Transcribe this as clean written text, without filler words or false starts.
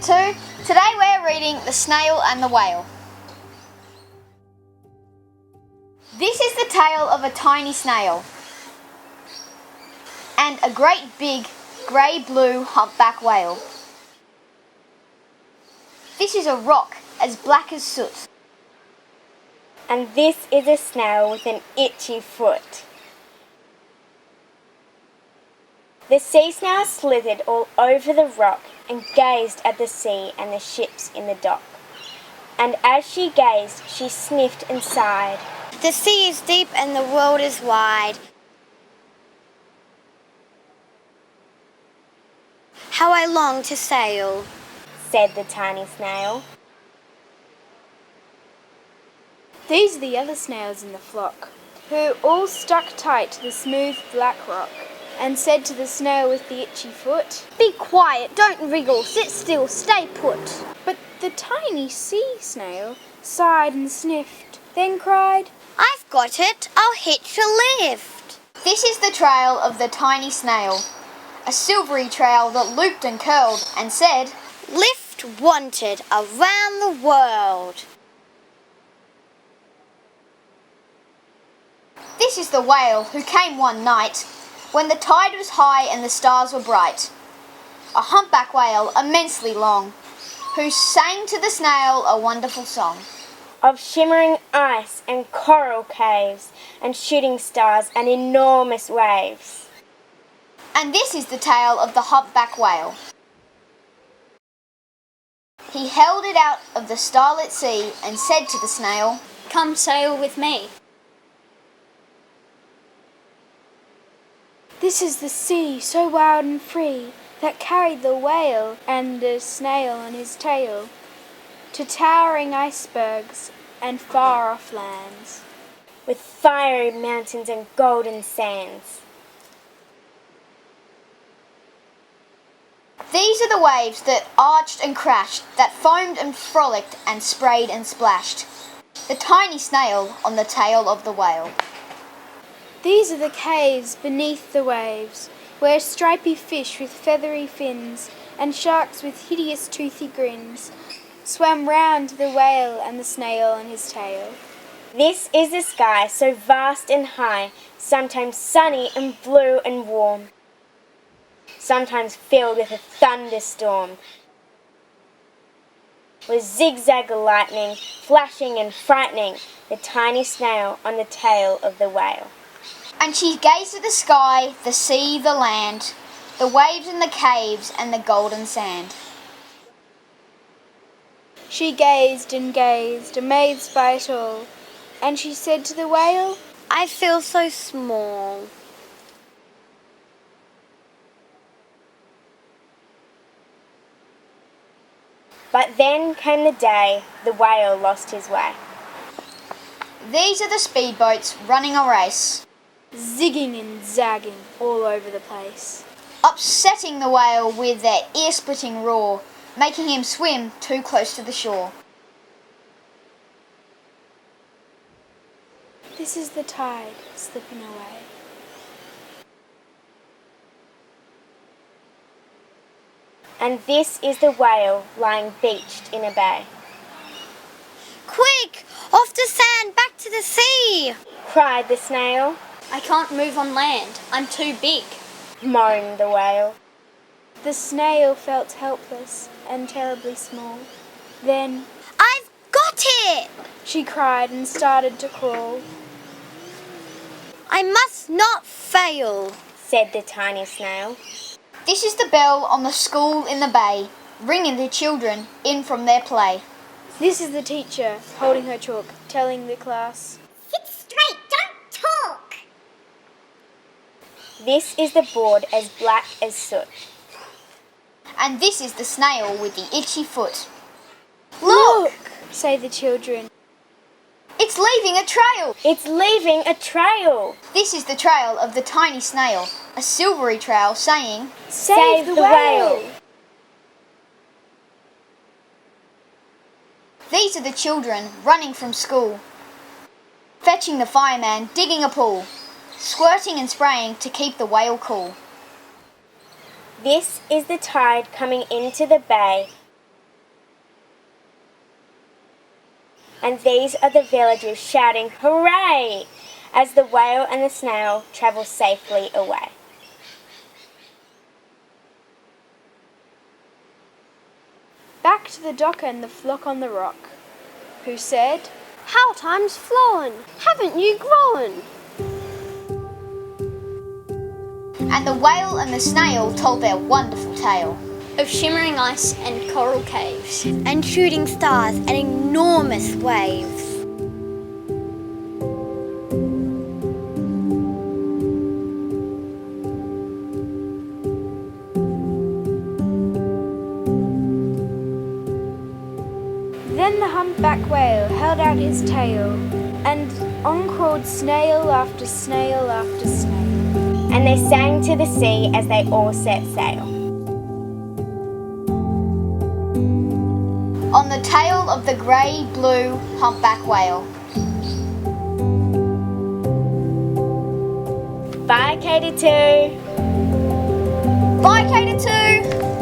2. Today we're reading The Snail and the Whale. This is the tale of a tiny snail and a great big grey-blue humpback whale. This is a rock as black as soot. And this is a snail with an itchy foot. The sea snail slithered all over the rock and gazed at the sea and the ships in the dock. And as she gazed, she sniffed and sighed. The sea is deep and the world is wide. How I long to sail, said the tiny snail. These are the other snails in the flock, who all stuck tight to the smooth black rock, and said to the snail with the itchy foot, Be quiet, don't wriggle, sit still, stay put. But the tiny sea snail sighed and sniffed, then cried, I've got it, I'll hitch a lift. This is the trail of the tiny snail, a silvery trail that looped and curled and said, Lift wanted around the world. This is the whale who came one night when the tide was high and the stars were bright. A humpback whale immensely long, who sang to the snail a wonderful song. Of shimmering ice and coral caves and shooting stars and enormous waves. And this is the tale of the humpback whale. He held it out of the starlit sea and said to the snail, Come sail with me. This is the sea so wild and free that carried the whale and the snail on his tail to towering icebergs and far-off lands, with fiery mountains and golden sands. These are the waves that arched and crashed, that foamed and frolicked and sprayed and splashed. The tiny snail on the tail of the whale. These are the caves beneath the waves, where stripy fish with feathery fins and sharks with hideous toothy grins swam round the whale and the snail on his tail. This is the sky so vast and high, sometimes sunny and blue and warm, sometimes filled with a thunderstorm, with zigzag lightning, flashing and frightening the tiny snail on the tail of the whale. And she gazed at the sky, the sea, the land, the waves and the caves and the golden sand. She gazed and gazed, amazed by it all, and she said to the whale, I feel so small. But then came the day the whale lost his way. These are the speedboats running a race, zigging and zagging all over the place, upsetting the whale with their ear-splitting roar, making him swim too close to the shore. This is the tide slipping away. And this is the whale lying beached in a bay. Quick, off the sand, back to the sea, cried the snail. I can't move on land, I'm too big, moaned the whale. The snail felt helpless and terribly small. Then, I've got it, she cried and started to crawl. I must not fail, said the tiny snail. This is the bell on the school in the bay, ringing the children in from their play. This is the teacher, holding her chalk, telling the class, Sit straight, don't talk. This is the board as black as soot. And this is the snail with the itchy foot. Look, say the children. It's leaving a trail! It's leaving a trail! This is the trail of the tiny snail, a silvery trail saying, Save the whale! These are the children running from school, fetching the fireman, digging a pool, squirting and spraying to keep the whale cool. This is the tide coming into the bay, And these are the villagers shouting hooray as the whale and the snail travel safely away. Back to the docker and the flock on the rock, who said, How time's flown! Haven't you grown? And the whale and the snail told their wonderful tale of shimmering ice and coral caves. And shooting stars and enormous waves. Then the humpback whale held out his tail, and on crawled snail after snail after snail. And they sang to the sea as they all set sail. on the tail of the grey-blue humpback whale. Bye, Katie 2. Bye, Katie 2.